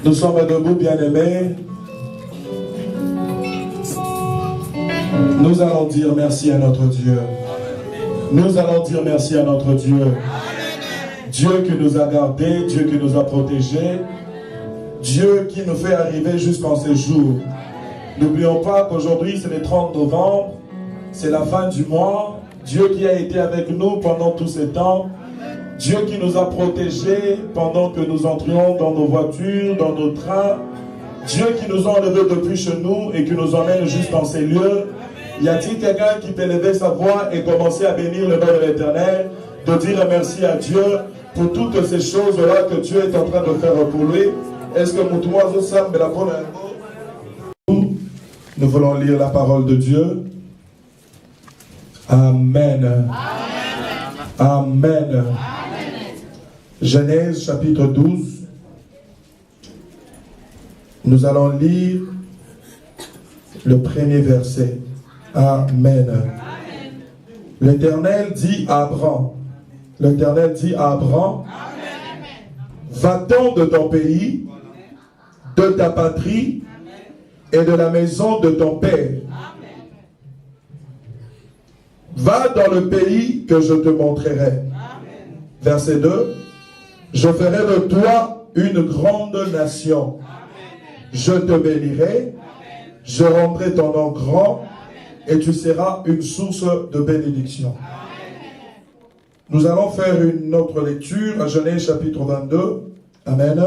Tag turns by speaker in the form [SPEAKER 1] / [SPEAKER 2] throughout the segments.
[SPEAKER 1] Nous sommes debout, bien-aimés. Nous allons dire merci à notre Dieu. Nous allons dire merci à notre Dieu. Dieu qui nous a gardés, Dieu qui nous a protégés, Dieu qui nous fait arriver jusqu'en ces jours. N'oublions pas qu'aujourd'hui c'est le 30 novembre, c'est la fin du mois. Dieu qui a été avec nous pendant tout ce temps. Dieu qui nous a protégés pendant que nous entrions dans nos voitures, dans nos trains. Dieu qui nous a enlevés depuis chez nous et qui nous emmène jusqu'en ces lieux. Y a-t-il quelqu'un qui peut lever sa voix et commencer à bénir le nom de l'Éternel, de dire merci à Dieu pour toutes ces choses-là que Dieu est en train de faire pour lui? Est-ce que Moutouazo Sam la bonne nous voulons lire la parole de Dieu. Amen. Amen. Amen. Genèse chapitre 12. Nous allons lire le premier verset. Amen. L'Éternel dit à Abraham, va-t'en de ton pays, de ta patrie et de la maison de ton père. Va dans le pays que je te montrerai. Verset 2. Je ferai de toi une grande nation. Je te bénirai. Je rendrai ton nom grand et tu seras une source de bénédiction. Nous allons faire une autre lecture à Genèse chapitre 22. Amen.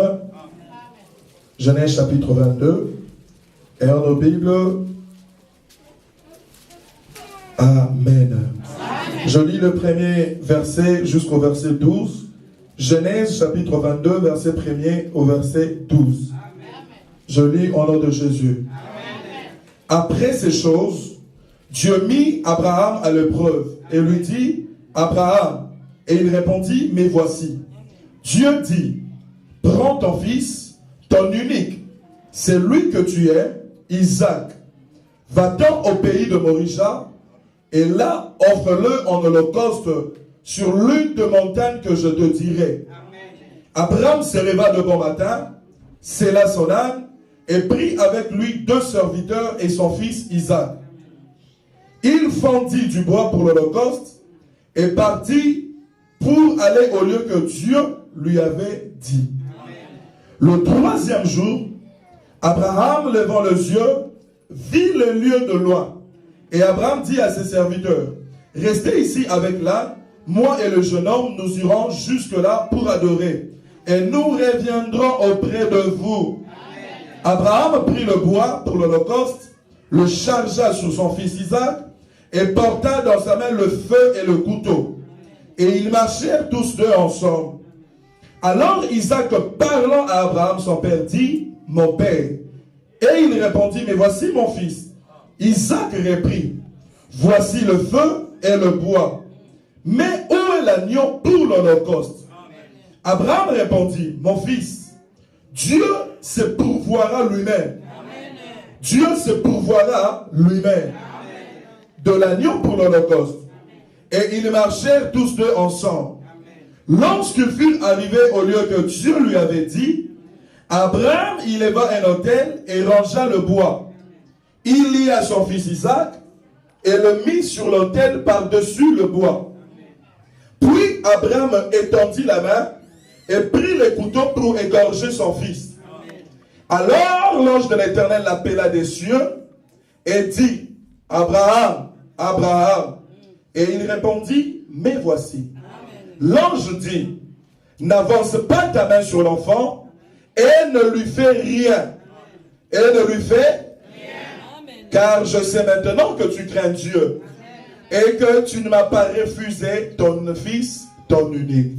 [SPEAKER 1] Genèse chapitre 22. Et en nos Bibles. Amen. Je lis le premier verset jusqu'au verset 12. Genèse chapitre 22, verset 1er au verset 12. Je lis au nom de Jésus. Après ces choses, Dieu mit Abraham à l'épreuve et lui dit, Abraham, et il répondit, mais voici. Dieu dit, prends ton fils, ton unique, c'est lui que tu es, Isaac. Va-t'en au pays de Morisha, et là, offre-le en holocauste sur l'une des montagnes que je te dirai. Abraham se leva de bon matin, scella son âne, et prit avec lui 2 serviteurs et son fils Isaac. Il fendit du bois pour l'holocauste et partit pour aller au lieu que Dieu lui avait dit. Le 3e jour, Abraham, levant les yeux, vit le lieu de loin. Et Abraham dit à ses serviteurs, « Restez ici avec l'âne, moi et le jeune homme, nous irons jusque-là pour adorer, et nous reviendrons auprès de vous. » Abraham prit le bois pour l'holocauste, le chargea sur son fils Isaac, et porta dans sa main le feu et le couteau. Et ils marchèrent tous deux ensemble. Alors Isaac, parlant à Abraham, son père, dit, « Mon père. » Et il répondit, « Mais voici mon fils. » Isaac reprit, « Voici le feu et le bois. Mais où est l'agneau pour l'holocauste? » Abraham répondit, « Mon fils, Dieu se pourvoira lui-même. Dieu se pourvoira lui-même de l'agneau pour l'holocauste. » Et ils marchèrent tous deux ensemble. Lorsqu'ils furent arrivés au lieu que Dieu lui avait dit, Abraham y leva un autel et rangea le bois. Il lia son fils Isaac et le mit sur l'autel par-dessus le bois. Puis Abraham étendit la main et prit le couteau pour égorger son fils. Alors l'ange de l'Éternel l'appela des cieux et dit, Abraham, Abraham. Et il répondit, mais voici. L'ange dit, n'avance pas ta main sur l'enfant et ne lui fais rien. Et ne lui fais rien. Car je sais maintenant que tu crains Dieu et que tu ne m'as pas refusé ton fils, ton unique.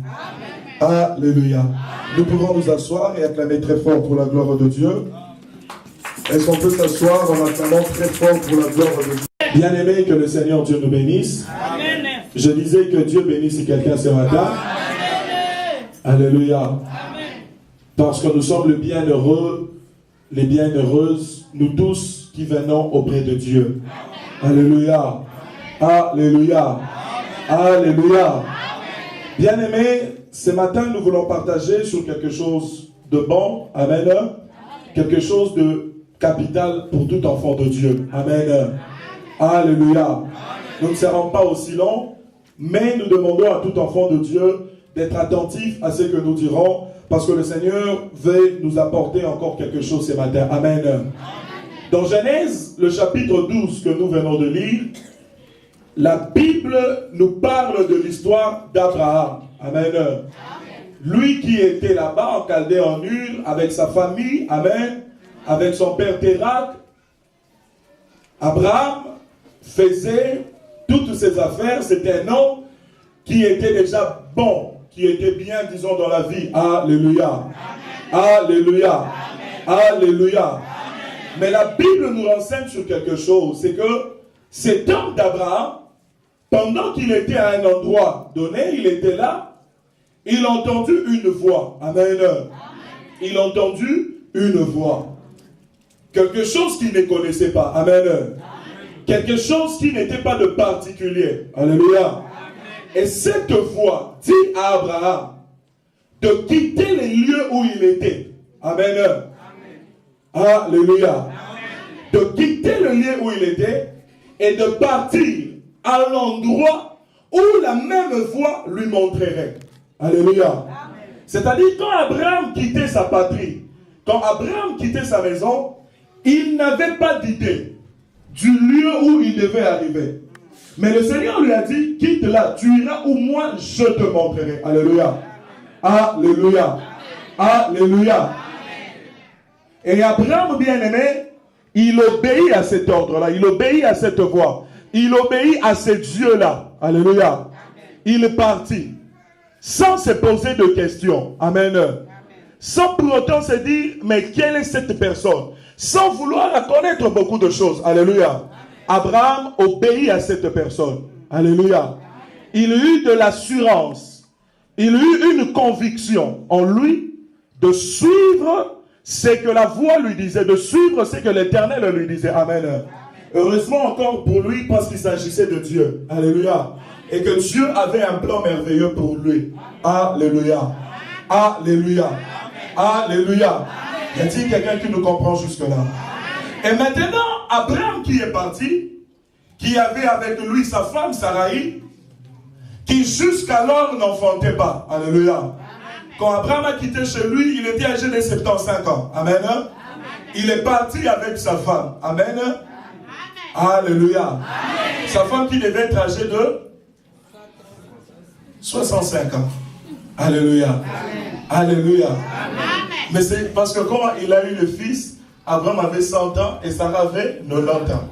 [SPEAKER 1] Amen. Alléluia. Amen. Nous pouvons nous asseoir et acclamer très fort pour la gloire de Dieu. Est-ce qu'on peut s'asseoir en acclamant très fort pour la gloire de Dieu? Bien-aimés, que le Seigneur Dieu nous bénisse. Amen. Je disais que Dieu bénisse quelqu'un ce matin. Amen. Alléluia. Amen. Parce que nous sommes les bienheureux, les bienheureuses, nous tous qui venons auprès de Dieu. Amen. Alléluia. Amen. Alléluia. Amen. Alléluia. Bien-aimés, ce matin nous voulons partager sur quelque chose de bon. Amen. Amen. Quelque chose de capital pour tout enfant de Dieu. Amen. Amen. Alléluia. Amen. Nous ne serons pas aussi longs, mais nous demandons à tout enfant de Dieu d'être attentif à ce que nous dirons, parce que le Seigneur veut nous apporter encore quelque chose ce matin. Amen. Amen. Dans Genèse, le chapitre 12 que nous venons de lire, la Bible nous parle de l'histoire d'Abraham. Amen. Amen. Lui qui était là-bas en Chaldée en Ur, avec sa famille, amen, avec son père Térak. Abraham faisait toutes ses affaires. C'était un homme qui était déjà bon, qui était bien, disons, dans la vie. Alléluia. Amen. Alléluia. Amen. Alléluia. Amen. Mais la Bible nous renseigne sur quelque chose. C'est que cet homme d'Abraham, pendant qu'il était à un endroit donné, il était là, il a entendu une voix. Amen. Amen. Il a entendu une voix. Quelque chose qu'il ne connaissait pas. Amen. Amen. Quelque chose qui n'était pas de particulier. Alléluia. Amen. Et cette voix dit à Abraham de quitter les lieux où il était. Amen. Amen. Alléluia. Amen. De quitter le lieu où il était et de partir à l'endroit où la même voix lui montrerait. Alléluia. C'est-à-dire quand Abraham quittait sa patrie, quand Abraham quittait sa maison, il n'avait pas d'idée du lieu où il devait arriver. Mais le Seigneur lui a dit, quitte là, tu iras où moi je te montrerai. Alléluia. Alléluia. Alléluia. Et Abraham, bien-aimé, il obéit à cet ordre-là, il obéit à cette voix, il obéit à ce Dieu-là. Alléluia. Il est parti sans se poser de questions. Amen. Sans pour autant se dire, mais quelle est cette personne? Sans vouloir connaître beaucoup de choses. Alléluia. Abraham obéit à cette personne. Alléluia. Il eut de l'assurance. Il eut une conviction en lui de suivre ce que la voix lui disait, de suivre ce que l'Éternel lui disait. Amen. Heureusement encore pour lui, parce qu'il s'agissait de Dieu. Alléluia. Et que Dieu avait un plan merveilleux pour lui. Alléluia. Alléluia. Alléluia. Y a-t-il quelqu'un qui nous comprend jusque-là? Et maintenant, Abraham qui est parti, qui avait avec lui sa femme Sarai, qui jusqu'alors n'enfantait pas. Alléluia. Quand Abraham a quitté chez lui, il était âgé de 75 ans. Amen. Il est parti avec sa femme. Amen. Alléluia. Amen. Sa femme qui devait être âgée de 65 ans. Alléluia. Amen. Alléluia. Amen. Mais c'est parce que quand il a eu le fils, Abraham avait 100 ans et Sarah avait 90 ans.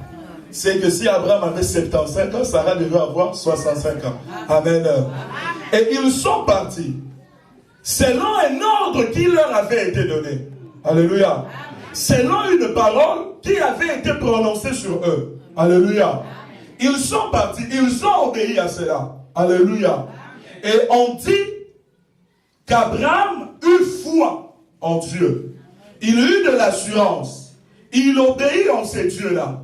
[SPEAKER 1] C'est que si Abraham avait 75 ans, Sarah devait avoir 65 ans. Amen. Et ils sont partis selon un ordre qui leur avait été donné. Alléluia. Selon une parole qui avait été prononcée sur eux. Alléluia. Ils sont partis, ils ont obéi à cela. Alléluia. Et on dit qu'Abraham eut foi en Dieu. Il eut de l'assurance. Il obéit en ces dieux-là.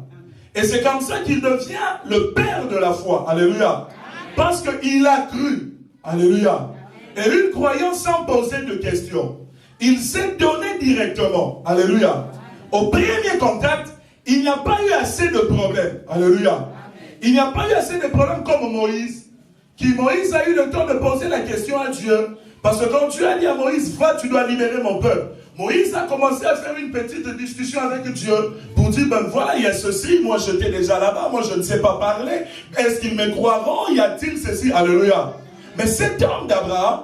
[SPEAKER 1] Et c'est comme ça qu'il devient le père de la foi. Alléluia. Parce qu'il a cru. Alléluia. Et une croyance sans poser de questions. Il s'est donné directement. Alléluia. Au premier contact, il n'y a pas eu assez de problèmes. Alléluia. Il n'y a pas eu assez de problèmes comme Moïse. Moïse a eu le temps de poser la question à Dieu. Parce que quand Dieu a dit à Moïse, va, tu dois libérer mon peuple. Moïse a commencé à faire une petite discussion avec Dieu pour dire, ben voilà, il y a ceci, moi j'étais déjà là-bas, moi je ne sais pas parler. Est-ce qu'ils me croiront? Y a-t-il ceci? Alléluia. Mais cet homme d'Abraham,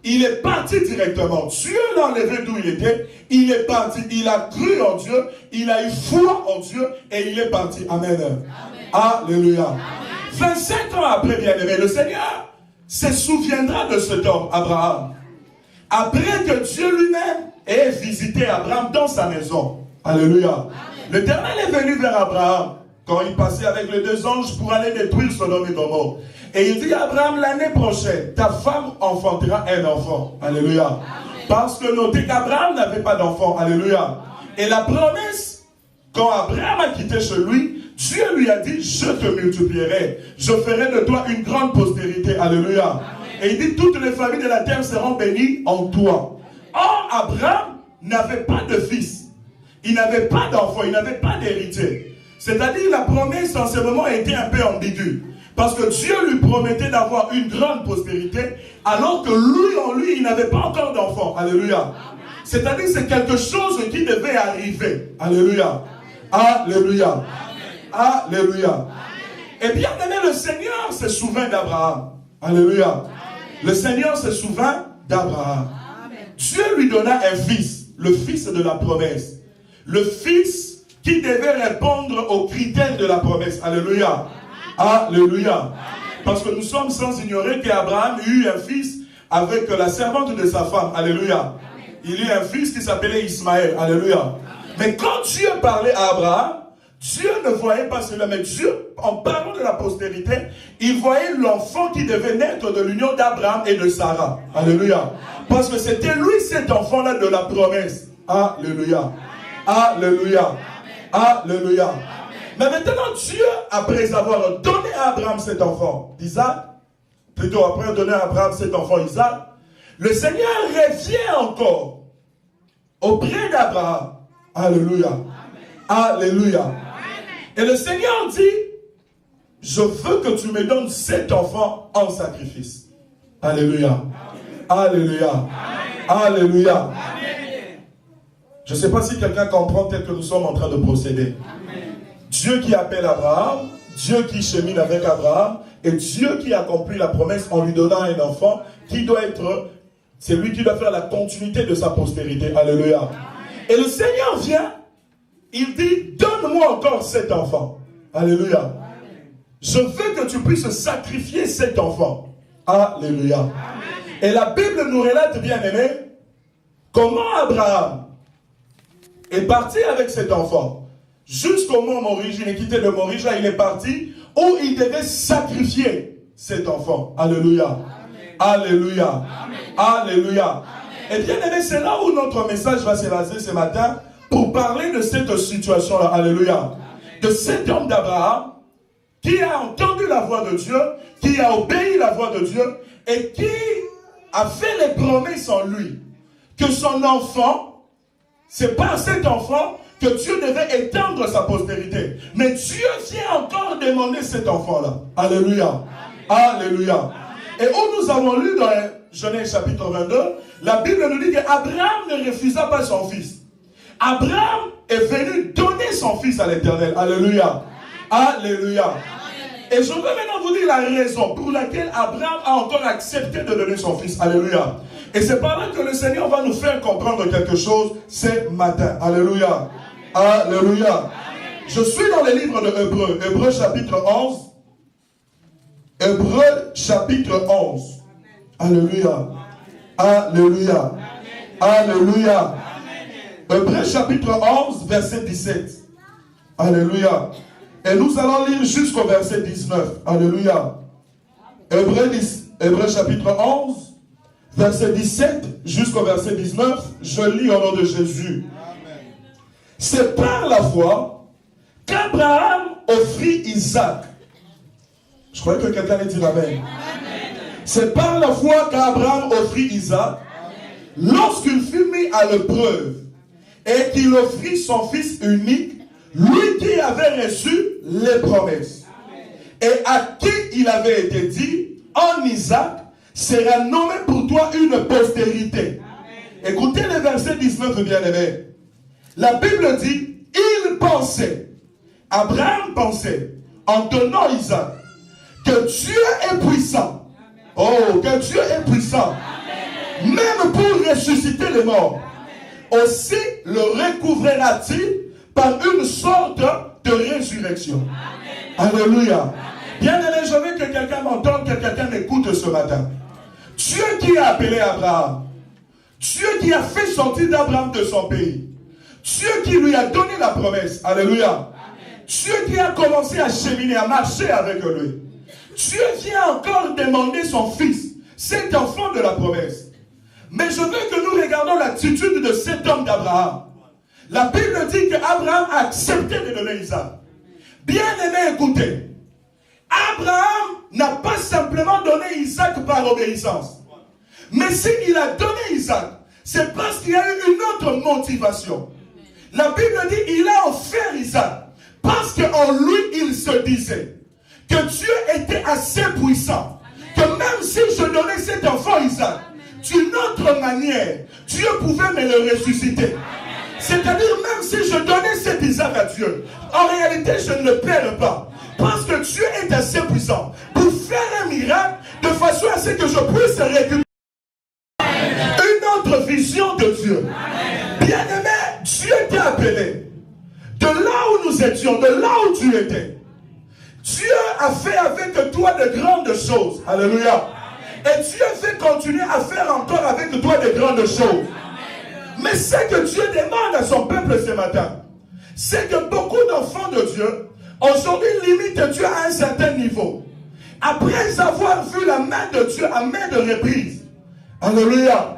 [SPEAKER 1] il est parti directement. Dieu l'a enlevé d'où il était. Il est parti. Il a cru en Dieu. Il a eu foi en Dieu. Et il est parti. Amen. Amen. Alléluia. Amen. 25 ans après, bien-aimé, le Seigneur se souviendra de cet homme, Abraham. Après que Dieu lui-même ait visité Abraham dans sa maison. Alléluia. Amen. L'Éternel est venu vers Abraham quand il passait avec les deux anges pour aller détruire Sodome et Gomorrhe. Et il dit à Abraham, l'année prochaine, ta femme enfantera un enfant. Alléluia. Amen. Parce que notez qu'Abraham n'avait pas d'enfant. Alléluia. Amen. Et la promesse, quand Abraham a quitté chez lui, Dieu lui a dit, je te multiplierai. Je ferai de toi une grande postérité. Alléluia. Amen. Et il dit, toutes les familles de la terre seront bénies en toi. Or, Abraham n'avait pas de fils. Il n'avait pas d'enfant. Il n'avait pas d'héritier. C'est-à-dire, la promesse en ce moment était un peu ambiguë. Parce que Dieu lui promettait d'avoir une grande postérité, alors que lui, en lui, il n'avait pas encore d'enfant. Alléluia. C'est-à-dire, c'est quelque chose qui devait arriver. Alléluia. Alléluia. Alléluia. Et bien aimé, le Seigneur se souvient d'Abraham. Alléluia. Le Seigneur se souvient d'Abraham. Dieu lui donna un fils, le fils de la promesse. Le fils qui devait répondre aux critères de la promesse. Alléluia. Alléluia. Parce que nous sommes sans ignorer qu'Abraham eut un fils avec la servante de sa femme. Alléluia. Il eut un fils qui s'appelait Ismaël. Alléluia. Mais quand Dieu parlait à Abraham, Dieu ne voyait pas cela. Mais Dieu, en parlant de la postérité, il voyait l'enfant qui devait naître de l'union d'Abraham et de Sarah. Alléluia. Parce que c'était lui cet enfant-là de la promesse. Alléluia. Alléluia. Alléluia. Mais maintenant, Dieu, après avoir donné à Abraham cet enfant, Isaac, plutôt après donner à Abraham cet enfant, Isaac, le Seigneur revient encore auprès d'Abraham. Alléluia. Alléluia. Et le Seigneur dit, je veux que tu me donnes cet enfant en sacrifice. Alléluia. Alléluia. Alléluia. Je ne sais pas si quelqu'un comprend tel que nous sommes en train de procéder. Dieu qui appelle Abraham, Dieu qui chemine avec Abraham, et Dieu qui accomplit la promesse en lui donnant un enfant qui doit être, c'est lui qui doit faire la continuité de sa postérité. Alléluia. Et le Seigneur vient, il dit, donne-moi encore cet enfant. Alléluia. Je veux que tu puisses sacrifier cet enfant. Alléluia. Et la Bible nous relate, bien aimé, comment Abraham est parti avec cet enfant. Jusqu'au moment Morige, il est quitté de Morige, là il est parti, où il devait sacrifier cet enfant. Alléluia. Alléluia. Alléluia. Et bien aimé, c'est là où notre message va se baser ce matin pour parler de cette situation-là. Alléluia. de cet homme d'Abraham qui a entendu la voix de Dieu, qui a obéi la voix de Dieu et qui a fait les promesses en lui que son enfant, c'est par cet enfant que Dieu devait étendre sa postérité. Mais Dieu vient encore demander cet enfant-là. Alléluia. Amen. Alléluia. Amen. Et où nous avons lu dans Genèse chapitre 22, la Bible nous dit qu'Abraham ne refusa pas son fils. Abraham est venu donner son fils à l'Éternel. Alléluia. Alléluia. Et je veux maintenant vous dire la raison pour laquelle Abraham a encore accepté de donner son fils. Alléluia. Et c'est par là que le Seigneur va nous faire comprendre quelque chose ce matin. Alléluia. Alléluia. Je suis dans le livre de Hébreux. Hébreux chapitre 11. Hébreux chapitre 11. Alléluia. Alléluia. Alléluia. Hébreux chapitre 11, verset 17. Alléluia. Et nous allons lire jusqu'au verset 19. Alléluia. Hébreux chapitre 11, verset 17 jusqu'au verset 19. Je lis au nom de Jésus. C'est par la foi qu'Abraham offrit Isaac. Je croyais que quelqu'un allait dire Amen. C'est par la foi qu'Abraham offrit Isaac lorsqu'il fut mis à l'épreuve et qu'il offrit son fils unique, lui qui avait reçu les promesses et à qui il avait été dit, en Isaac sera nommé pour toi une postérité. Écoutez le verset 19, bien-aimé. La Bible dit, il pensait, Abraham pensait, en donnant Isaac, que Dieu est puissant. Oh, que Dieu est puissant. Même pour ressusciter les morts. Aussi le recouvrera-t-il par une sorte de résurrection. Alléluia. Bien-aimé, je veux que quelqu'un m'entende, que quelqu'un m'écoute ce matin. Dieu qui a appelé Abraham, Dieu qui a fait sortir d'Abraham de son pays, Dieu qui lui a donné la promesse, alléluia. Dieu qui a commencé à cheminer, à marcher avec lui. Dieu vient encore demander son fils, cet enfant de la promesse. Mais je veux que nous regardions l'attitude de cet homme d'Abraham. La Bible dit qu'Abraham a accepté de donner Isaac. Bien aimé, écoutez. Abraham n'a pas simplement donné Isaac par obéissance. Mais s'il a donné Isaac, c'est parce qu'il y a eu une autre motivation. La Bible dit qu'il a offert Isaac parce qu'en lui, il se disait que Dieu était assez puissant, que même si je donnais cet enfant Isaac, d'une autre manière, Dieu pouvait me le ressusciter. C'est-à-dire, même si je donnais cet Isaac à Dieu, en réalité, je ne le perds pas. Parce que Dieu est assez puissant pour faire un miracle de façon à ce que je puisse récupérer une autre vision de Dieu. Bien-aimé, Dieu t'a appelé. De là où nous étions, de là où tu étais. Dieu a fait avec toi de grandes choses. Alléluia. Et Dieu veut continuer à faire encore avec toi de grandes choses. Mais ce que Dieu demande à son peuple ce matin, c'est que beaucoup d'enfants de Dieu, aujourd'hui, limitent Dieu à un certain niveau. Après avoir vu la main de Dieu à main de reprise. Alléluia.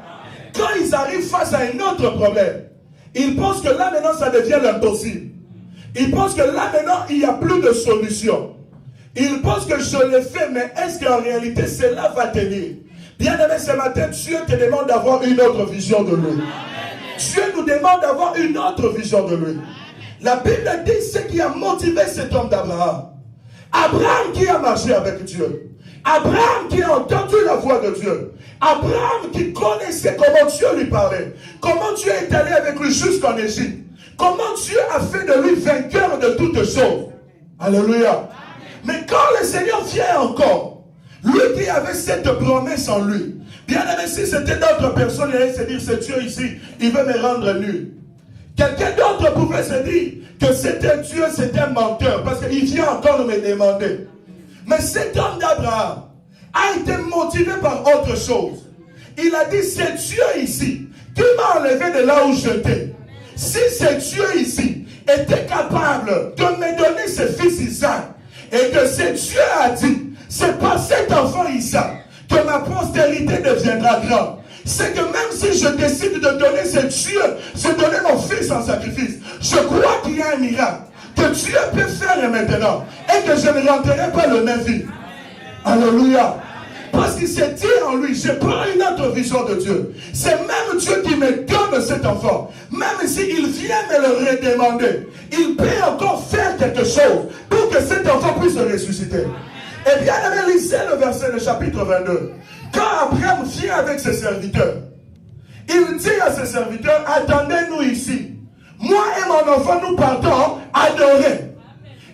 [SPEAKER 1] Quand ils arrivent face à un autre problème, ils pensent que là maintenant ça devient l'impossible. Ils pensent que là maintenant il n'y a plus de solution. Ils pensent que je l'ai fait, mais est-ce qu'en réalité cela va tenir? Bien-aimé, ce matin, Dieu te demande d'avoir une autre vision de lui. Dieu nous demande d'avoir une autre vision de lui. La Bible dit ce qui a motivé cet homme d'Abraham. Abraham qui a marché avec Dieu. Abraham qui a entendu la voix de Dieu. Abraham qui connaissait comment Dieu lui parlait. Comment Dieu est allé avec lui jusqu'en Égypte. Comment Dieu a fait de lui vainqueur de toutes choses. Alléluia. Mais quand le Seigneur vient encore, lui qui avait cette promesse en lui, bien aimé, si c'était d'autres personnes, il allait se dire, c'est Dieu ici, il veut me rendre nul. Quelqu'un d'autre pouvait se dire que c'était Dieu, c'était un menteur, parce qu'il vient encore me demander. Mais cet homme d'Abraham a été motivé par autre chose. Il a dit, c'est Dieu ici qui m'a enlevé de là où j'étais. Si c'est Dieu ici était capable de me donner ce fils Isaac, et que c'est Dieu a dit, c'est par cet enfant Isaac que ma postérité deviendra grande. C'est que même si je décide de donner ce Dieu, de donner mon fils en sacrifice, je crois qu'il y a un miracle. que Dieu peut faire maintenant et que je ne rentrerai pas le même vie. Alléluia. Parce qu'il s'est dit en lui, je prends une autre vision de Dieu. C'est même Dieu qui me donne cet enfant. Même s'il vient me le redemander, il peut encore faire quelque chose pour que cet enfant puisse ressusciter. Et bien, lisez le verset, le chapitre 22. Quand Abraham vient avec ses serviteurs, il dit à ses serviteurs, attendez-nous ici. Moi et mon enfant, nous partons adorer.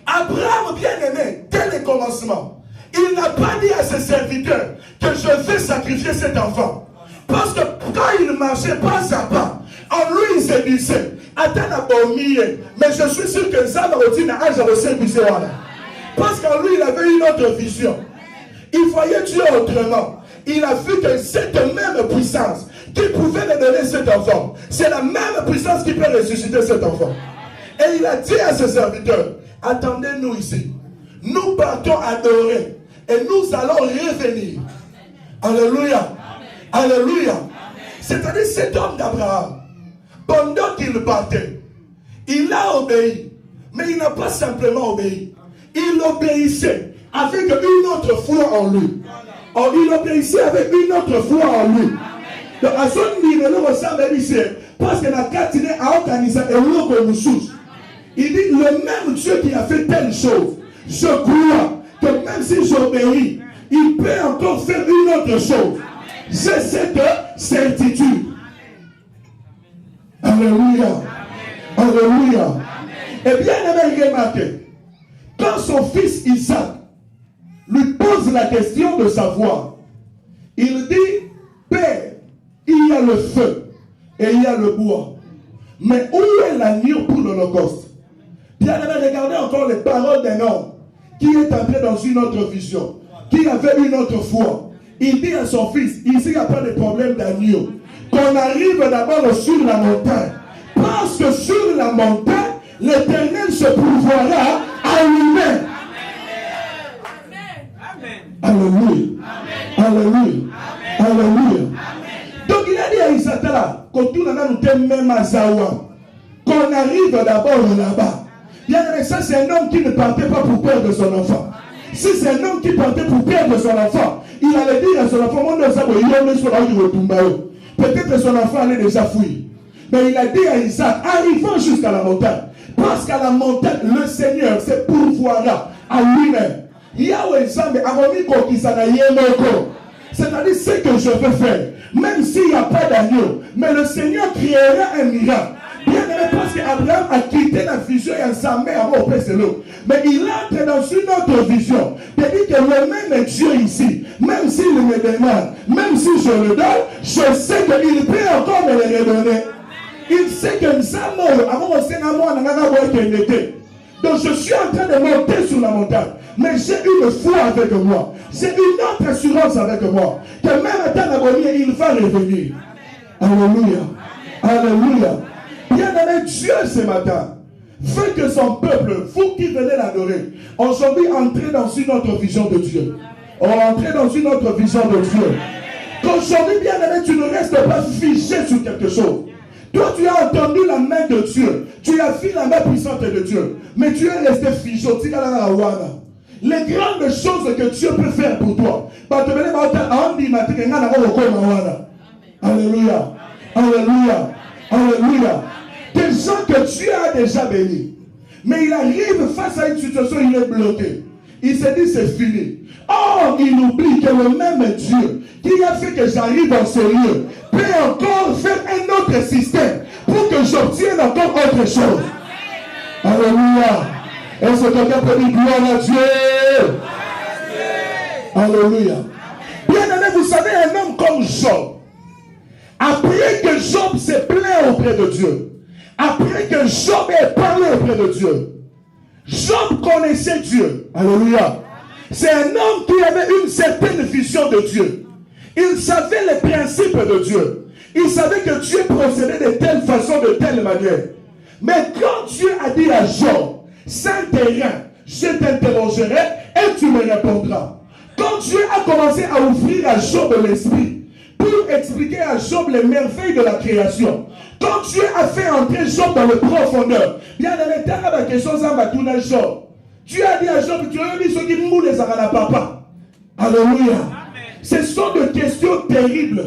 [SPEAKER 1] Abraham, bien aimé, dès le commencement, il n'a pas dit à ses serviteurs que je vais sacrifier cet enfant. Parce que quand il marchait pas à pas, en lui il se disait, attends mais je suis sûr que ça va aussi n'a pas service. Parce qu'en lui il avait une autre vision. Il voyait Dieu autrement. Il a vu que cette même puissance qui pouvait lui donner cet enfant, c'est la même puissance qui peut ressusciter cet enfant. Et il a dit à ses serviteurs, attendez-nous ici. Nous partons adorer. Et nous allons revenir. Alléluia. Alléluia. C'est-à-dire cet homme d'Abraham, pendant qu'il partait, il a obéi. Mais il n'a pas simplement obéi. Il obéissait avec une autre foi en lui. Or, il obéissait avec une autre foi en lui. Donc, à son niveau, nous ressemble ici. Parce que la catine a organisé un lot de nous. Il dit, le même Dieu qui a fait telle chose, je crois que même si j'obéis, il peut encore faire une autre chose. J'ai cette certitude. Alléluia. Alléluia. Et bien, il avait remarqué, quand son fils Isaac lui pose la question de savoir, il dit, Père, il y a le feu et il y a le bois. Mais où est l'agneau pour l'Holocauste? Bien, regardez encore les paroles d'un homme qui est entré dans une autre vision, qui avait une autre foi. Il dit à son fils, ici il n'y a pas de problème d'agneau. Qu'on arrive d'abord sur la montagne. Parce que sur la montagne, l'Éternel se pourvoira à lui-même. Alléluia. Alléluia. Alléluia. Donc il a dit à Isaac là, qu'on arrive d'abord là-bas. Bien, ça c'est un homme qui ne partait pas pour perdre son enfant. Si c'est un homme qui partait pour perdre son enfant, il allait dire à son enfant, peut-être son enfant allait déjà fuir. Mais il a dit à Isaac, arrivons jusqu'à la montagne. Parce qu'à la montagne, le Seigneur se pourvoira à lui-même. C'est-à-dire ce que je veux faire, même s'il n'y a pas d'agneau, mais le Seigneur créera un miracle. Bien aimé, parce qu'Abraham a quitté la vision et ensemble à mon père l'eau. Mais il entre dans une autre vision. C'est-à-dire que le même Dieu ici, même s'il me demande, même si je le donne, je sais qu'il peut encore me le redonner. Il sait que nous avons donc je suis en train de monter sur la montagne. Mais j'ai une foi avec moi. J'ai une autre assurance avec moi. Que même dans l'agonie, il va revenir. Alléluia. Alléluia. Bien-aimé, Dieu ce matin veut que son peuple, vous qui venez l'adorer, aujourd'hui entrez dans une autre vision de Dieu. Entrez dans une autre vision de Dieu. Qu'aujourd'hui, bien-aimé, tu ne restes pas fiché sur quelque chose. Toi, tu as entendu la main de Dieu. Tu as vu la main puissante de Dieu. Mais tu es resté figé. Les grandes choses que Dieu peut faire pour toi. Alléluia. Alléluia. Alléluia. Des gens que Dieu a déjà bénis. Mais il arrive face à une situation, il est bloqué. Il se dit c'est fini. Or, il oublie que le même Dieu qui a fait que j'arrive dans ce lieu peut encore faire un autre système pour que j'obtienne encore autre chose. Alléluia. Est-ce que quelqu'un peut dire gloire à Dieu? Alléluia. Bien aimé, vous savez, un homme comme Job, après que Job s'est plaint auprès de Dieu, après que Job ait parlé auprès de Dieu, Job connaissait Dieu. Alléluia. C'est un homme qui avait une certaine vision de Dieu. Il savait les principes de Dieu. Il savait que Dieu procédait de telle façon, de telle manière. Mais quand Dieu a dit à Job, sans terrain, je t'interrogerai et tu me répondras. Quand Dieu a commencé à ouvrir à Job l'esprit, pour pour expliquer à Job les merveilles de la création. Quand Dieu a fait entrer Job dans le profondeur, bien aimé, tu as la question ça va tourner Job. Dieu a dit à Job, tu as dit ce qui moule les arana papa. Alléluia. Ce sont des questions terribles.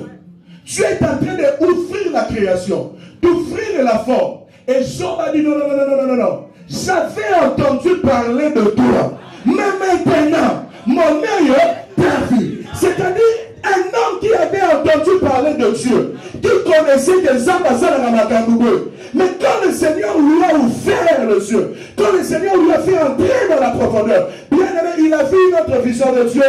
[SPEAKER 1] Dieu est en train d'ouvrir la création, d'ouvrir la forme. Et Job a dit non. J'avais entendu parler de toi. Mais maintenant, mon œil t'a vu. C'est-à-dire, un homme qui avait entendu parler de Dieu, qui connaissait des hommes à Makamboubou. Mais quand le Seigneur lui a ouvert les yeux, quand le Seigneur lui a fait entrer dans la profondeur, bien aimé, il a vu une autre vision de Dieu.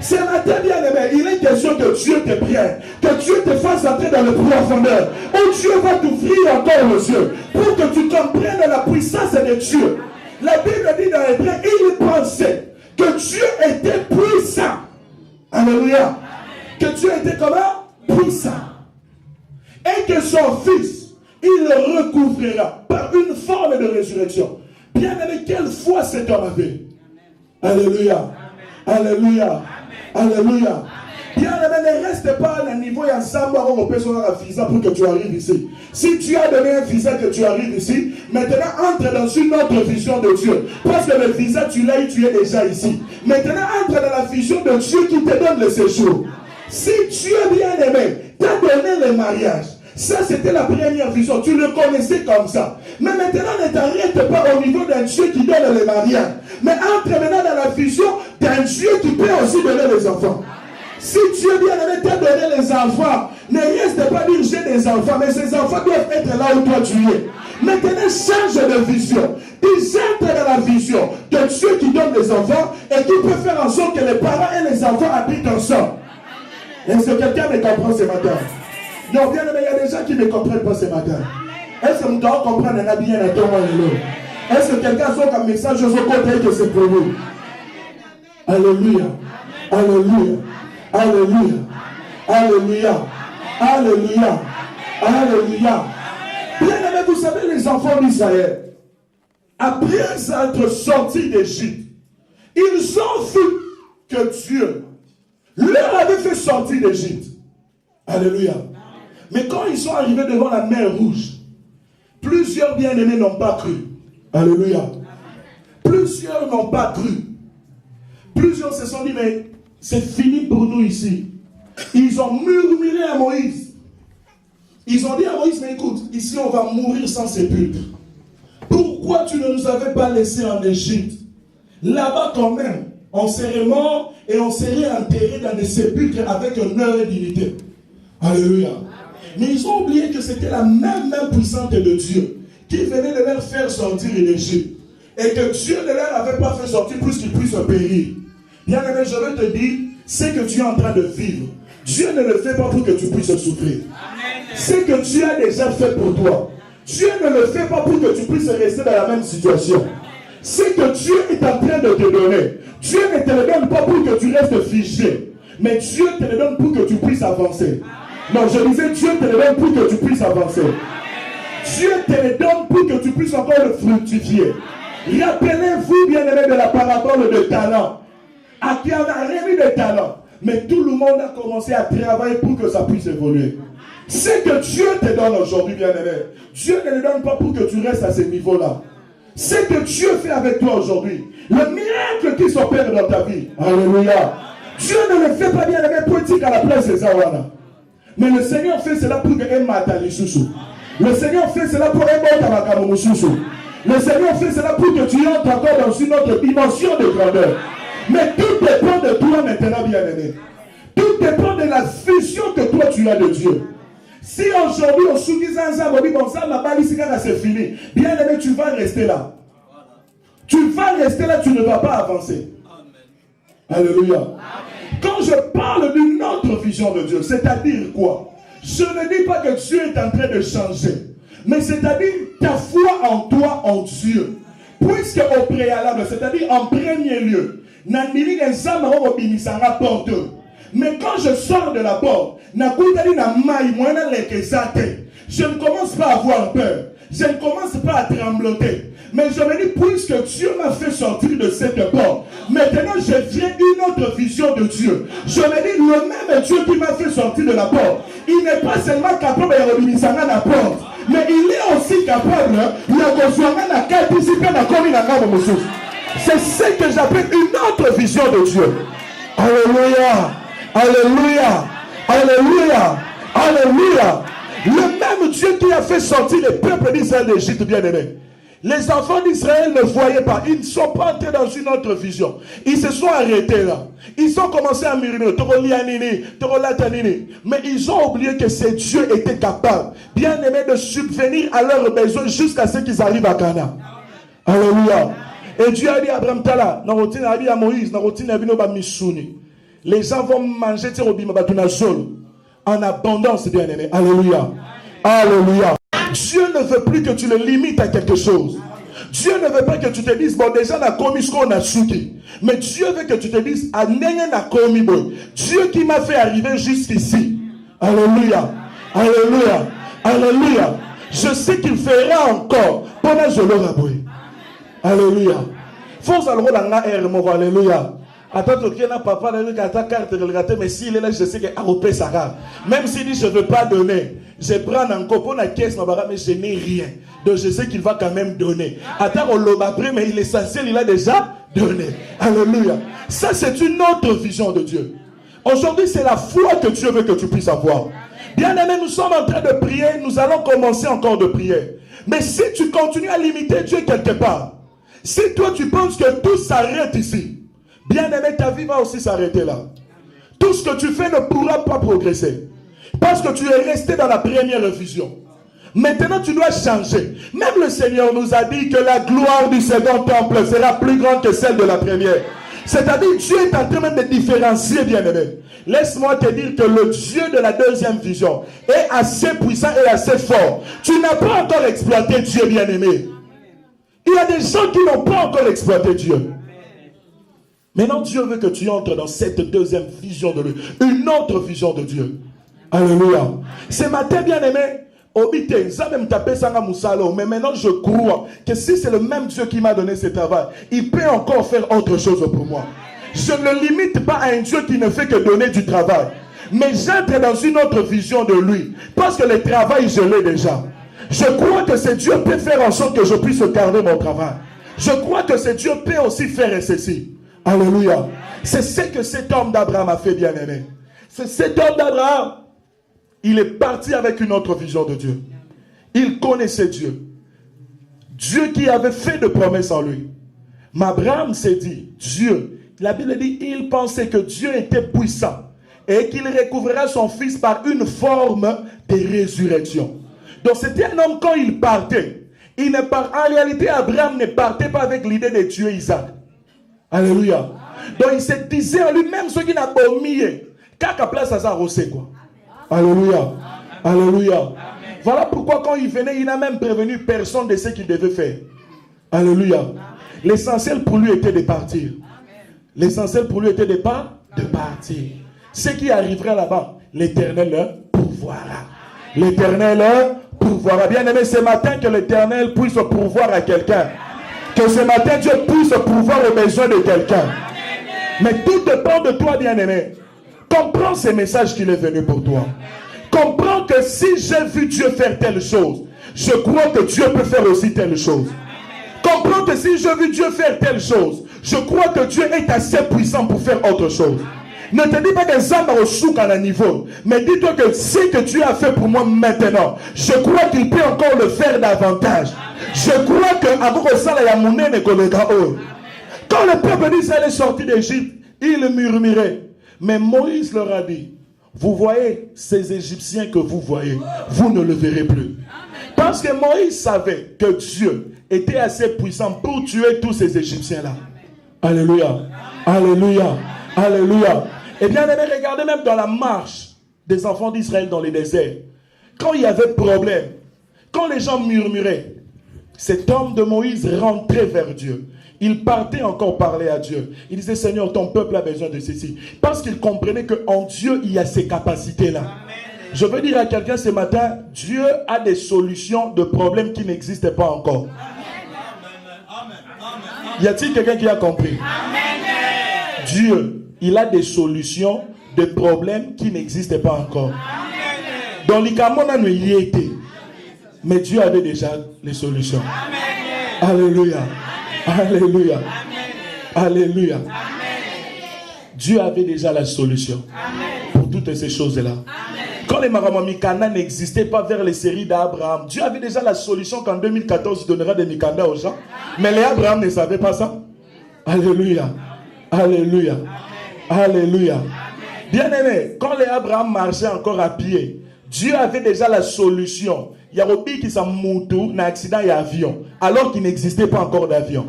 [SPEAKER 1] Ce matin, bien aimé, il est question que Dieu te prenne, que Dieu te fasse entrer dans le profondeur, où Dieu va t'ouvrir encore les yeux, pour que tu comprennes la puissance de Dieu. La Bible dit dans l'Hébreu, il pensait que Dieu était puissant. Alléluia. Que Dieu était comment? Puissant. Et que son fils, il le recouvrira par une forme de résurrection. Bien aimé, quelle foi cet homme avait? Alléluia. Alléluia. Alléluia. Bien aimé, ne reste pas à un niveau et ensemble on peut avoir un visa pour que tu arrives ici. Si tu as donné un visa que tu arrives ici, maintenant entre dans une autre vision de Dieu. Parce que le visa tu l'as eu, tu es déjà ici. Maintenant entre dans la vision de Dieu qui te donne le séjour. Si Dieu bien aimé t'a donné le mariage, ça c'était la première vision, tu le connaissais comme ça. Mais maintenant ne t'arrête pas au niveau d'un Dieu qui donne le mariage. Mais entre maintenant dans la vision d'un Dieu qui peut aussi donner les enfants. Si Dieu bien aimé t'a donné les enfants, ne reste pas dire j'ai des enfants, mais ces enfants doivent être là où toi tu es. Maintenant change de vision. Ils entrent dans la vision de Dieu qui donne les enfants et qui peut faire en sorte que les parents et les enfants habitent ensemble. Est-ce que quelqu'un me comprend ce matin? Non, bien aimé, il y a des gens qui ne me comprennent pas ce matin. Est-ce que nous devons comprendre un bien à toi, est-ce que quelqu'un a un message au côté que c'est pour nous? Alléluia. Alléluia. Alléluia. Alléluia. Alléluia. Alléluia. Bien aimé, vous savez, les enfants d'Israël, après être sortis d'Égypte, ils ont vu que Dieu leur avait fait sortir d'Égypte. Alléluia. Mais quand ils sont arrivés devant la mer Rouge, plusieurs bien-aimés n'ont pas cru. Alléluia. Plusieurs n'ont pas cru. Plusieurs se sont dit, mais c'est fini pour nous ici. Ils ont murmuré à Moïse. Ils ont dit à Moïse, mais écoute, ici on va mourir sans sépulcre. Pourquoi tu ne nous avais pas laissés en Égypte? Là-bas quand même, on serait mort et on serait enterré dans des sépulcres avec une heure et dignité. Alléluia. Mais ils ont oublié que c'était la même puissance de Dieu qui venait de leur faire sortir d'Égypte. Et que Dieu ne leur avait pas fait sortir plus qu'ils puissent périr. Bien aimé, je veux te dire, c'est que tu es en train de vivre. Dieu ne le fait pas pour que tu puisses souffrir. C'est que Dieu a déjà fait pour toi. Dieu ne le fait pas pour que tu puisses rester dans la même situation. C'est que Dieu est en train de te donner. Dieu ne te le donne pas pour que tu restes figé. Mais Dieu te le donne pour que tu puisses avancer. Non, je disais, Dieu te le donne pour que tu puisses avancer. Dieu te le donne pour que tu puisses encore le fructifier. Rappelez-vous, bien-aimés, de la parabole de talent. À qui en a remis des talents. Mais tout le monde a commencé à travailler pour que ça puisse évoluer. C'est que Dieu te donne aujourd'hui, bien-aimé. Dieu ne le donne pas pour que tu restes à ce niveau-là. C'est que Dieu fait avec toi aujourd'hui. Le miracle qui s'opère dans ta vie. Alléluia. Dieu ne le fait pas, bien-aimé, politique à la place de Zawana. Mais le Seigneur fait cela pour que le Seigneur fait cela pour le Seigneur fait cela pour que tu entres encore dans une autre dimension de grandeur. Mais tout dépend de toi maintenant, bien-aimé. Tout dépend de la vision que toi tu as de Dieu. Si aujourd'hui on soutient ça, c'est fini. Bien-aimé, tu vas rester là. Tu vas rester là, tu ne vas pas avancer. Alléluia. Amen. Quand je parle d'une autre vision de Dieu, c'est-à-dire quoi? Je ne dis pas que Dieu est en train de changer, mais c'est-à-dire ta foi en toi, en Dieu. Puisque au préalable, c'est-à-dire en premier lieu, mais quand je sors de la porte, je ne commence pas à avoir peur. Je ne commence pas à trembloter. Mais je me dis, puisque Dieu m'a fait sortir de cette porte, maintenant je viens une autre vision de Dieu. Je me dis, le même Dieu qui m'a fait sortir de la porte, il n'est pas seulement capable de revenir à la porte, mais il est aussi capable de c'est ce que j'appelle une autre vision de Dieu. Alléluia, alléluia, alléluia, alléluia. Le même Dieu qui a fait sortir les peuples d'Israël d'Égypte, bien-aimés. Les enfants d'Israël ne voyaient pas. Ils ne sont pas entrés dans une autre vision. Ils se sont arrêtés là. Ils ont commencé à murmurer. Mais ils ont oublié que ce Dieu était capable, bien aimé, de subvenir à leurs besoins jusqu'à ce qu'ils arrivent à Canaan. Alléluia. Et Dieu a dit à Abraham Tala, à Moïse, les gens vont manger en abondance, bien aimé. Alléluia. Alléluia. Dieu ne veut plus que tu le limites à quelque chose. Dieu ne veut pas que tu te dises, bon, déjà, on a commis ce qu'on a souki. Mais Dieu veut que tu te dises, Dieu qui m'a fait arriver jusqu'ici. Alléluia. Alléluia. Alléluia. Je sais qu'il fera encore. Pendant je l'aurai aboué. Alléluia. Faut alors la alléluia. Attends, papa, mais s'il est là, je sais qu'il a Sarah. Même s'il dit, je ne veux pas donner, je prends un copain à caisse, mais je n'ai rien. Donc je sais qu'il va quand même donner. Attends, on l'a pris, mais l'essentiel, il a déjà donné. Alléluia. Ça, c'est une autre vision de Dieu. Aujourd'hui, c'est la foi que Dieu veut que tu puisses avoir. Bien aimé, nous sommes en train de prier, nous allons commencer encore de prier. Mais si tu continues à limiter Dieu quelque part, si toi tu penses que tout s'arrête ici, bien aimé, ta vie va aussi s'arrêter là. Tout ce que tu fais ne pourra pas progresser. Parce que tu es resté dans la première vision. Maintenant, tu dois changer. Même le Seigneur nous a dit que la gloire du second temple sera plus grande que celle de la première. C'est-à-dire, Dieu est en train même de différencier, bien aimé. Laisse-moi te dire que le Dieu de la deuxième vision est assez puissant et assez fort. Tu n'as pas encore exploité Dieu, bien aimé. Il y a des gens qui n'ont pas encore exploité Dieu. Maintenant, Dieu veut que tu entres dans cette deuxième vision de lui. Une autre vision de Dieu. Alléluia. Ce matin, bien aimé, mais maintenant je crois que si c'est le même Dieu qui m'a donné ce travail, il peut encore faire autre chose pour moi. Je ne limite pas à un Dieu qui ne fait que donner du travail. Mais j'entre dans une autre vision de lui. Parce que le travail, je l'ai déjà. Je crois que ce Dieu peut faire en sorte que je puisse garder mon travail. Je crois que ce Dieu peut aussi faire ceci. Alléluia. C'est ce que cet homme d'Abraham a fait, bien aimé. C'est cet homme d'Abraham. Il est parti avec une autre vision de Dieu. Il connaissait Dieu. Dieu qui avait fait de promesses en lui. Mais Abraham s'est dit, Dieu, la Bible dit, il pensait que Dieu était puissant et qu'il recouvrerait son fils par une forme de résurrection. Donc c'était un homme, quand il partait, en réalité Abraham ne partait pas avec l'idée de tuer Isaac. Alléluia. Donc il se disait en lui-même ce qui n'a pas mis. Qu'à place à ça, rosé quoi. Alléluia. Alléluia. Amen. Voilà pourquoi quand il venait, il n'a même prévenu personne de ce qu'il devait faire. Alléluia. L'essentiel pour lui était de partir. L'essentiel pour lui était de partir. Ce qui arriverait là-bas, l'Éternel pourvoira. L'Éternel pourvoira. Bien aimé, ce matin que l'Éternel puisse pourvoir à quelqu'un. Que ce matin Dieu puisse pourvoir aux besoins de quelqu'un. Mais tout dépend de toi, bien aimé. Comprends ce message qu'il est venu pour toi. Comprends que si j'ai vu Dieu faire telle chose, je crois que Dieu peut faire aussi telle chose. Comprends que si j'ai vu Dieu faire telle chose, je crois que Dieu est assez puissant pour faire autre chose. Ne te dis pas que ça va au souk à un niveau, mais dis-toi que ce que Dieu a fait pour moi maintenant, je crois qu'il peut encore le faire davantage. Je crois que quand le peuple d'Israël est sorti d'Égypte, il murmurait. Mais Moïse leur a dit, vous voyez ces Égyptiens que vous voyez, vous ne le verrez plus. Parce que Moïse savait que Dieu était assez puissant pour tuer tous ces Égyptiens-là. Alléluia. Alléluia. Alléluia. Et bien, regardez même dans la marche des enfants d'Israël dans les déserts. Quand il y avait problème, quand les gens murmuraient, cet homme de Moïse rentrait vers Dieu. Il partait encore parler à Dieu. Il disait, Seigneur, ton peuple a besoin de ceci. Parce qu'il comprenait qu'en Dieu, il y a ces capacités-là. Je veux dire à quelqu'un ce matin, Dieu a des solutions de problèmes qui n'existaient pas encore. Y a-t-il quelqu'un qui a compris? Dieu, il a des solutions de problèmes qui n'existaient pas encore. Dans les cas, on y était. Mais Dieu avait déjà les solutions. Alléluia. Alléluia. Alléluia. Dieu avait déjà la solution pour toutes ces choses-là. Quand les Maramamikanda n'existaient pas vers les séries d'Abraham, Dieu avait déjà la solution qu'en 2014, il donnera des Mikanda aux gens. Mais les Abraham ne savaient pas ça. Alléluia. Alléluia. Alléluia. Bien aimé, quand les Abraham marchaient encore à pied, Dieu avait déjà la solution. Il y a Robi qui s'est moutou dans un accident et avion, alors qu'il n'existait pas encore d'avion.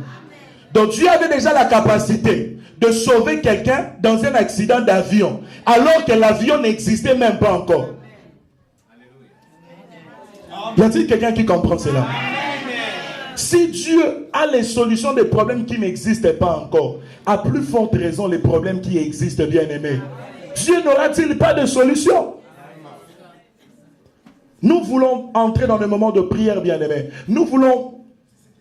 [SPEAKER 1] Donc Dieu avait déjà la capacité de sauver quelqu'un dans un accident d'avion, alors que l'avion n'existait même pas encore. Y a-t-il quelqu'un qui comprend cela? Si Dieu a les solutions des problèmes qui n'existent pas encore, à plus forte raison les problèmes qui existent, bien aimés, Dieu n'aura-t-il pas de solution? Nous voulons entrer dans le moment de prière, bien aimés. Nous voulons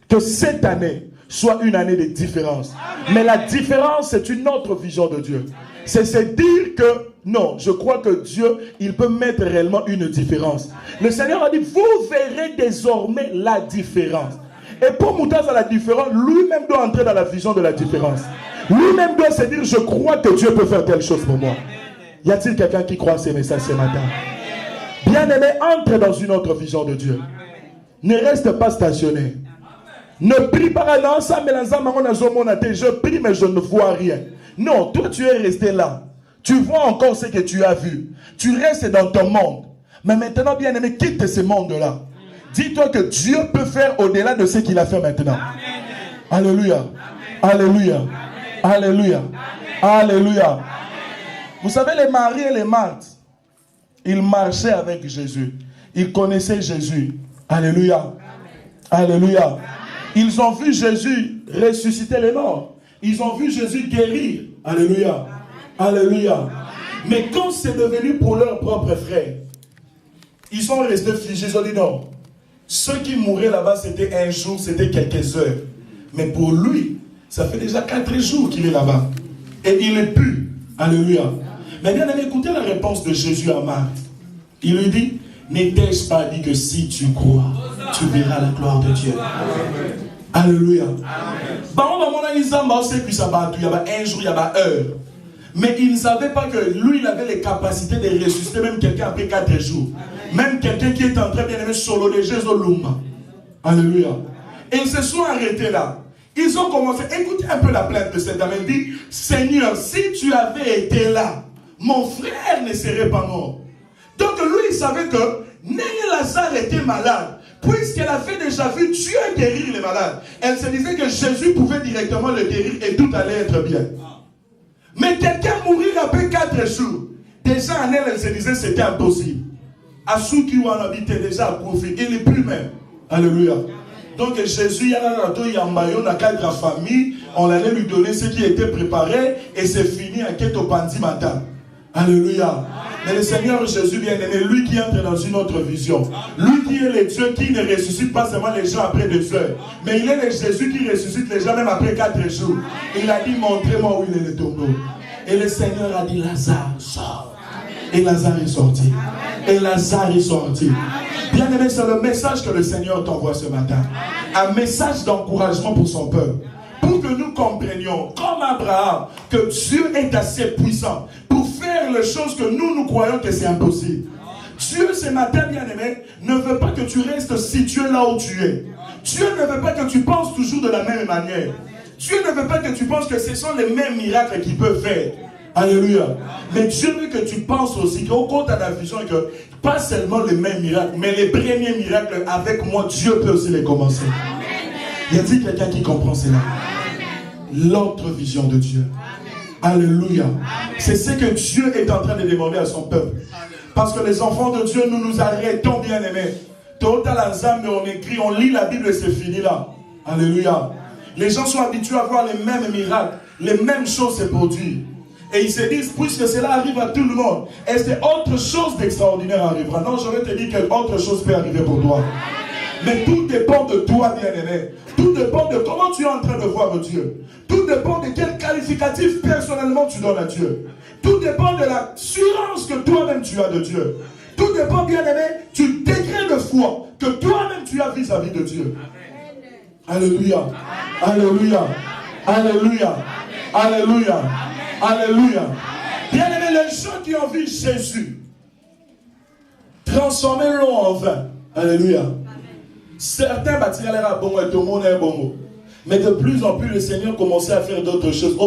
[SPEAKER 1] que cette année soit une année de différence. Mais la différence, c'est une autre vision de Dieu. C'est se dire que, non, je crois que Dieu, il peut mettre réellement une différence. Le Seigneur a dit, vous verrez désormais la différence. Et pour Moutaz à la différence, lui-même doit entrer dans la vision de la différence. Lui-même doit se dire, je crois que Dieu peut faire telle chose pour moi. Y a-t-il quelqu'un qui croit ces messages ce matin? Bien-aimé, entre dans une autre vision de Dieu. Ne reste pas stationné. Ne prie pas, non, ça, mais je prie, mais je ne vois rien. Non, toi, tu es resté là. Tu vois encore ce que tu as vu. Tu restes dans ton monde. Mais maintenant, bien-aimé, quitte ce monde-là. Dis-toi que Dieu peut faire au-delà de ce qu'il a fait maintenant. Alléluia. Alléluia. Alléluia. Alléluia. Vous savez, les Marie et les Marthe, ils marchaient avec Jésus. Ils connaissaient Jésus. Alléluia. Alléluia. Ils ont vu Jésus ressusciter les morts. Ils ont vu Jésus guérir. Alléluia. Alléluia. Mais quand c'est devenu pour leurs propres frères, ils sont restés figés. Ils ont dit non. Ceux qui mouraient là-bas, c'était un jour, c'était quelques heures. Mais pour lui, ça fait déjà 4 jours qu'il est là-bas. Et il est pu. Alléluia. Mais bien, écoutez la réponse de Jésus à Marthe. Il lui dit, n'étais-je pas dit que si tu crois, tu verras la gloire de Dieu. Alléluia. Il y a un jour, il y a une heure. Mais il ne savait pas que lui, il avait les capacités de ressusciter même quelqu'un après 4 jours. Même quelqu'un qui est en train de solo de Jésus Lumba. Alléluia. Et ils se sont arrêtés là. Ils ont commencé, écoutez un peu la plainte de cette dame. Elle dit, Seigneur, si tu avais été là, mon frère ne serait pas mort. Donc lui, il savait que Lazare était malade. Puisqu'elle avait déjà vu Dieu guérir les malades. Elle se disait que Jésus pouvait directement le guérir et tout allait être bien. Mais quelqu'un mourir après 4 jours. Déjà en elle, elle se disait que c'était impossible. À ceux qui ont habité déjà à profit, il n'est plus même. Alléluia. Donc Jésus, il y a un 4 familles, on allait lui donner ce qui était préparé et c'est fini à Keto Pandi matin. Alléluia. Mais le Seigneur Jésus bien-aimé, lui qui entre dans une autre vision, lui qui est le Dieu qui ne ressuscite pas seulement les gens après 2 heures, mais il est le Jésus qui ressuscite les gens même après 4 jours. Il a dit, montrez-moi où il est le tombeau. Et le Seigneur a dit, Lazare, sort. Et Lazare est sorti. Et Lazare est sorti. Bien-aimé, c'est le message que le Seigneur t'envoie ce matin. Un message d'encouragement pour son peuple. Pour que nous comprenions, comme Abraham, que Dieu est assez puissant pour faire les choses que nous croyons que c'est impossible. Dieu, ce matin, bien-aimé, ne veut pas que tu restes situé là où tu es. Dieu ne veut pas que tu penses toujours de la même manière. Dieu ne veut pas que tu penses que ce sont les mêmes miracles qu'il peut faire. Alléluia. Mais Dieu veut que tu penses aussi qu'au compte à la vision, que pas seulement les mêmes miracles, mais les premiers miracles avec moi, Dieu peut aussi les commencer. Y a-t-il quelqu'un qui comprend cela? L'autre vision de Dieu. Alléluia. C'est ce que Dieu est en train de demander à son peuple. Parce que les enfants de Dieu, nous nous arrêtons, bien aimés. Total ensemble, on écrit, on lit la Bible et c'est fini là. Alléluia. Les gens sont habitués à voir les mêmes miracles, les mêmes choses se produisent. Et ils se disent, puisque cela arrive à tout le monde, est-ce que autre chose d'extraordinaire arrivera? Non, je vais te dire que autre chose peut arriver pour toi. Mais tout dépend de toi, bien-aimé. Tout dépend de comment tu es en train de voir Dieu. Tout dépend de quel qualificatif personnellement tu donnes à Dieu. Tout dépend de l'assurance que toi-même tu as de Dieu. Tout dépend, bien-aimé, du degré de foi que toi-même tu as vis-à-vis de Dieu. Alléluia. Alléluia. Alléluia. Alléluia. Alléluia. Bien-aimé, les gens qui ont vu Jésus, transformez-le en vin. Alléluia. Certains bâtirent l'air bon et tout le monde est bon. Mais de plus en plus, le Seigneur commençait à faire d'autres choses.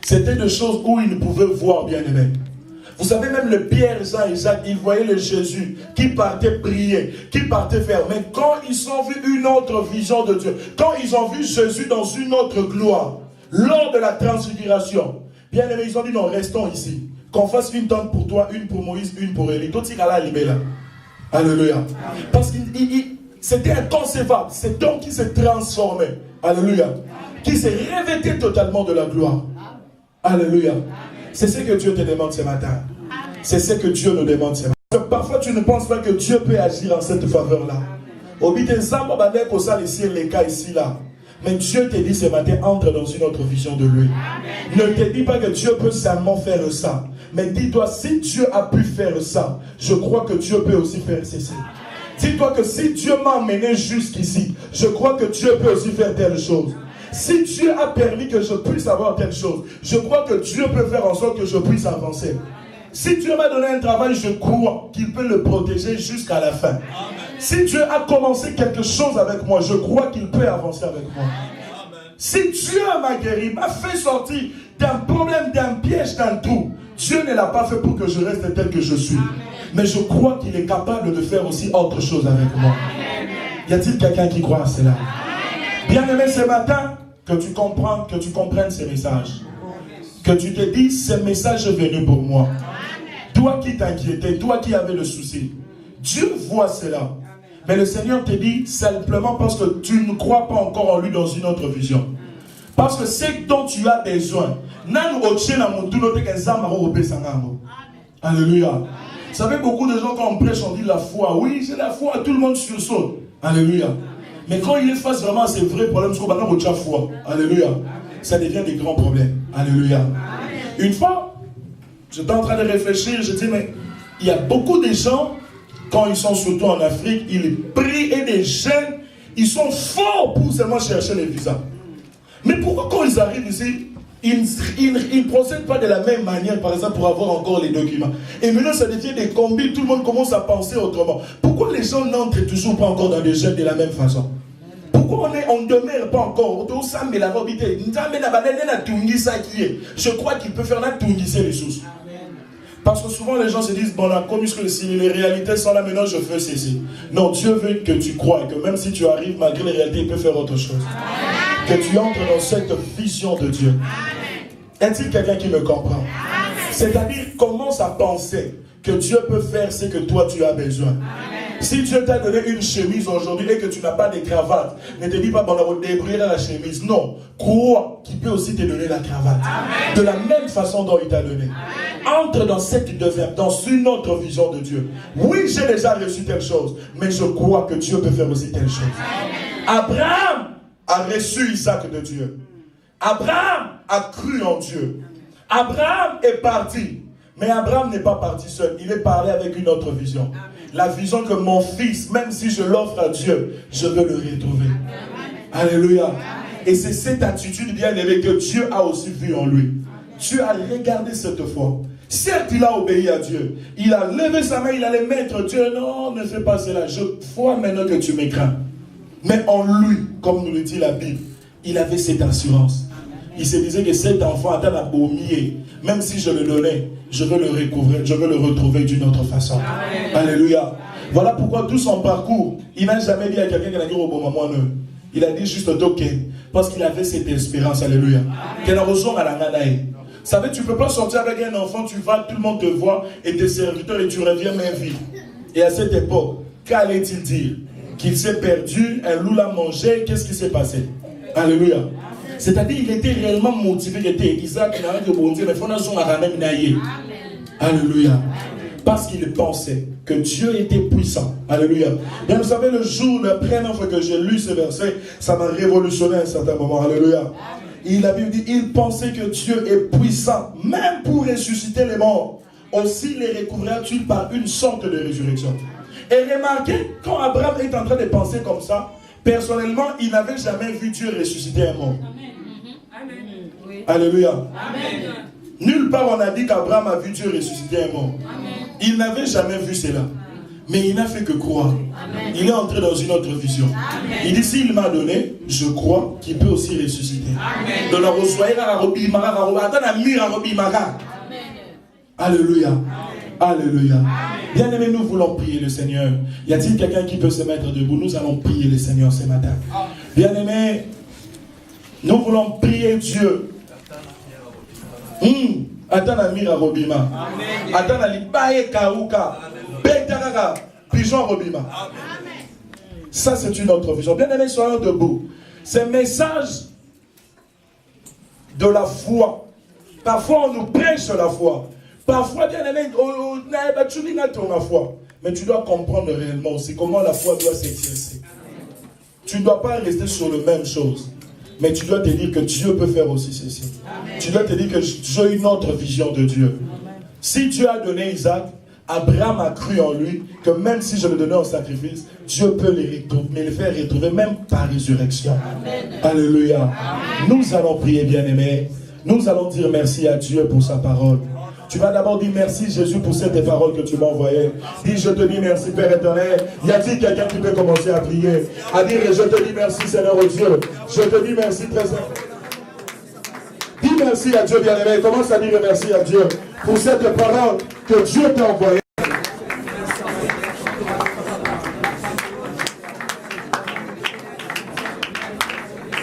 [SPEAKER 1] C'était des choses où ils ne pouvaient voir, bien-aimé. Vous savez, même le Pierre, Jean et Jacques, ils voyaient le Jésus qui partait prier, qui partait faire. Mais quand ils ont vu une autre vision de Dieu, quand ils ont vu Jésus dans une autre gloire, lors de la transfiguration, bien aimé, ils ont dit non, restons ici. Qu'on fasse une tente pour toi, une pour Moïse, une pour Élie. Tout là, là. Alléluia. Parce que c'était inconcevable. C'est donc qui s'est transformé. Alléluia. Qui s'est revêté totalement de la gloire. Alléluia. C'est ce que Dieu te demande ce matin. C'est ce que Dieu nous demande ce matin. Parfois, tu ne penses pas que Dieu peut agir en cette faveur-là. Ici, là. Mais Dieu te dit ce matin, entre dans une autre vision de lui. Ne te dis pas que Dieu peut seulement faire ça. Mais dis-toi, si Dieu a pu faire ça, je crois que Dieu peut aussi faire ceci. Dis-toi que si Dieu m'a emmené jusqu'ici, je crois que Dieu peut aussi faire telle chose. Si Dieu a permis que je puisse avoir telle chose, je crois que Dieu peut faire en sorte que je puisse avancer. Si Dieu m'a donné un travail, je crois qu'il peut le protéger jusqu'à la fin. Amen. Si Dieu a commencé quelque chose avec moi, je crois qu'il peut avancer avec moi. Amen. Si Dieu m'a guéri, m'a fait sortir d'un problème, d'un piège, d'un tout, Dieu ne l'a pas fait pour que je reste tel que je suis. Amen. Mais je crois qu'il est capable de faire aussi autre chose avec moi. Amen. Y a-t-il quelqu'un qui croit à cela? Bien-aimé, ce matin, que tu comprennes ces messages. Que tu te dises, ce message est venu pour moi. Toi qui t'inquiétais, toi qui avais le souci, Dieu voit cela. Mais le Seigneur te dit simplement parce que tu ne crois pas encore en lui dans une autre vision. Parce que c'est dont tu as besoin. Alléluia. Vous savez, beaucoup de gens quand on prêche, on dit la foi. Oui, c'est la foi, tout le monde sursaute. Alléluia. Mais quand il est face vraiment à ces vrais problèmes, foi. Alléluia. Ça devient des grands problèmes. Alléluia. Une fois, j'étais en train de réfléchir, je dis, mais il y a beaucoup de gens, quand ils sont surtout en Afrique, ils prient et des jeunes, ils sont forts pour seulement chercher les visas. Mais pourquoi quand ils arrivent ici, ils ne procèdent pas de la même manière, par exemple, pour avoir encore les documents. Et maintenant, ça devient des combis, tout le monde commence à penser autrement. Pourquoi les gens n'entrent toujours pas encore dans des jeunes de la même façon? Pourquoi on ne demeure pas encore? Je crois qu'il peut faire la les sources. Parce que souvent les gens se disent, bon là, comme si les réalités sont là, maintenant je fais ceci. Non, Dieu veut que tu crois, et que même si tu arrives, malgré les réalités, il peut faire autre chose. Amen. Que tu entres dans cette vision de Dieu. Est-il quelqu'un qui me comprend? C'est-à-dire, commence à penser que Dieu peut faire ce que toi tu as besoin. Amen. Si Dieu t'a donné une chemise aujourd'hui et que tu n'as pas de cravate, ne te dis pas, bon, on va débrouiller la chemise. Non, crois qu'il peut aussi te donner la cravate. Amen. De la même façon dont il t'a donné. Amen. Entre dans cette deuxième, dans une autre vision de Dieu. Oui, j'ai déjà reçu telle chose, mais je crois que Dieu peut faire aussi telle chose. Amen. Abraham a reçu Isaac de Dieu. Abraham a cru en Dieu. Abraham est parti. Mais Abraham n'est pas parti seul. Il est parlé avec une autre vision. Amen. La vision que mon fils, même si je l'offre à Dieu, je veux le retrouver. Amen. Alléluia. Amen. Et c'est cette attitude bien-aimée que Dieu a aussi vue en lui. Dieu a regardé cette foi. Certes, il a obéi à Dieu. Il a levé sa main, il allait mettre Dieu. Non, ne fais pas cela. Je vois maintenant que tu m'écrains. Mais en lui, comme nous le dit la Bible, il avait cette assurance. Il se disait que cet enfant a un abommier. Même si je le donnais, je veux le recouvrir, je veux le retrouver d'une autre façon. Amen. Alléluia. Voilà pourquoi tout son parcours, il n'a jamais dit à quelqu'un qui a dit au bon moment. Il a dit juste ok. Parce qu'il avait cette espérance. Alléluia. Vous savez, tu ne peux pas sortir avec un enfant, tu vas, tout le monde te voit, et tes serviteurs, et tu reviens même vite. Et à cette époque, qu'allait-il dire? Qu'il s'est perdu, un loup l'a mangé, qu'est-ce qui s'est passé? Alléluia. C'est-à-dire qu'il était réellement motivé, il était Isaac, il a dit bon Dieu, mais il faut que nous ayons. Alléluia. Parce qu'il pensait que Dieu était puissant. Alléluia. Bien, vous savez, le jour, la première fois que j'ai lu ce verset, ça m'a révolutionné à un certain moment. Alléluia. Et la Bible dit, il pensait que Dieu est puissant, même pour ressusciter les morts. Aussi les recouvrait-il par une sorte de résurrection. Et remarquez, quand Abraham est en train de penser comme ça, personnellement, il n'avait jamais vu Dieu ressusciter un mort. Amen. Alléluia. Amen. Nulle part on a dit qu'Abraham a vu Dieu ressusciter un mort. Amen. Il n'avait jamais vu cela. Mais il n'a fait que croire. Amen. Il est entré dans une autre vision. Amen. Il dit, s'il m'a donné, je crois qu'il peut aussi ressusciter. Alléluia. Alléluia. Bien aimé, nous voulons prier le Seigneur. Y a-t-il quelqu'un qui peut se mettre debout? Nous allons prier le Seigneur ce matin. Bien aimé, nous voulons prier Dieu. Attends la mire à Robima. Attends la libaye kauka. Betarara. Pigeon Robima. Ça, c'est une autre vision. Bien aimé, soyons debout. C'est un message de la foi. Parfois, on nous prêche la foi. Parfois, bien aimé, tu n'as ton foi. Mais tu dois comprendre réellement aussi comment la foi doit s'exercer. Tu ne dois pas rester sur la même chose. Mais tu dois te dire que Dieu peut faire aussi ceci. Amen. Tu dois te dire que j'ai une autre vision de Dieu. Amen. Si Dieu a donné Isaac, Abraham a cru en lui, que même si je le donnais en sacrifice, Dieu peut les faire retrouver même par résurrection. Amen. Alléluia. Amen. Nous allons prier, bien-aimés. Nous allons dire merci à Dieu pour sa parole. Tu vas d'abord dire merci Jésus pour cette parole que tu m'as envoyée. Dis, je te dis merci Père éternel. Y a-t-il quelqu'un qui peut commencer à prier? À dire, je te dis merci Seigneur au Dieu. Je te dis merci très bien. Dis merci à Dieu bien-aimé. Commence à dire merci à Dieu pour cette parole que Dieu t'a envoyée.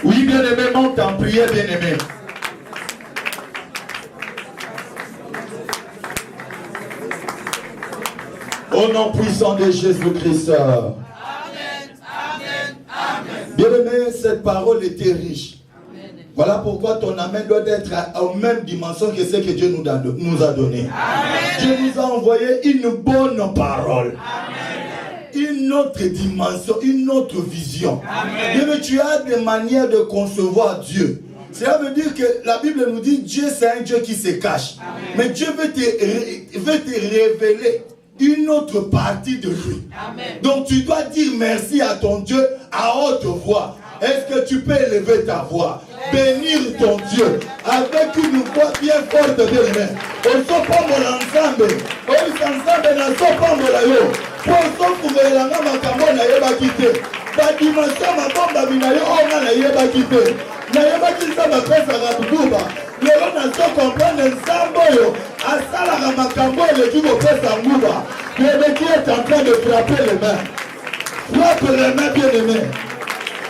[SPEAKER 1] Oui bien-aimé, monte en prière bien-aimé. Au nom puissant de Jésus-Christ. Amen, amen, amen. Bien-aimé, cette parole était riche. Amen. Voilà pourquoi ton amen doit être en même dimension que ce que Dieu nous a donné. Amen. Dieu nous a envoyé une bonne parole. Amen. Une autre dimension, une autre vision. Bien-aimé, tu as des manières de concevoir Dieu. Cela veut dire que la Bible nous dit Dieu c'est un Dieu qui se cache. Amen. Mais Dieu veut te révéler une autre partie de lui. Amen. Donc tu dois dire merci à ton Dieu à haute voix. Est-ce que tu peux élever ta voix? Bénir ton Dieu avec une voix bien forte de l'air. On ne peut pas l'ensemble. On ensemble n'a pas mon yo. Pour ça que la maman kamona yeba quitter. Ba dimension ma bomba binayo on a yeba quitter. Na yeba quitter ma pesa rabuba. Le on a so comprendre ensemble yo. Asala makambo le qui pesa nguba. Le qui est en train de frapper les mains. Frappe les mains bien-aimés.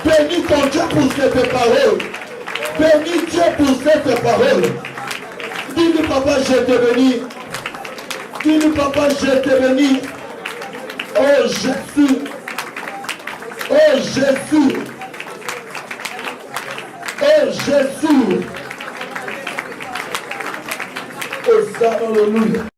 [SPEAKER 1] Bénis ton Dieu pour cette parole. Bénis Dieu pour cette parole. Dis-lui papa, je te bénis. Dis-lui papa, je te bénis. Oh Jésus. Oh Jésus. Oh Jésus. Oh, ça, alléluia.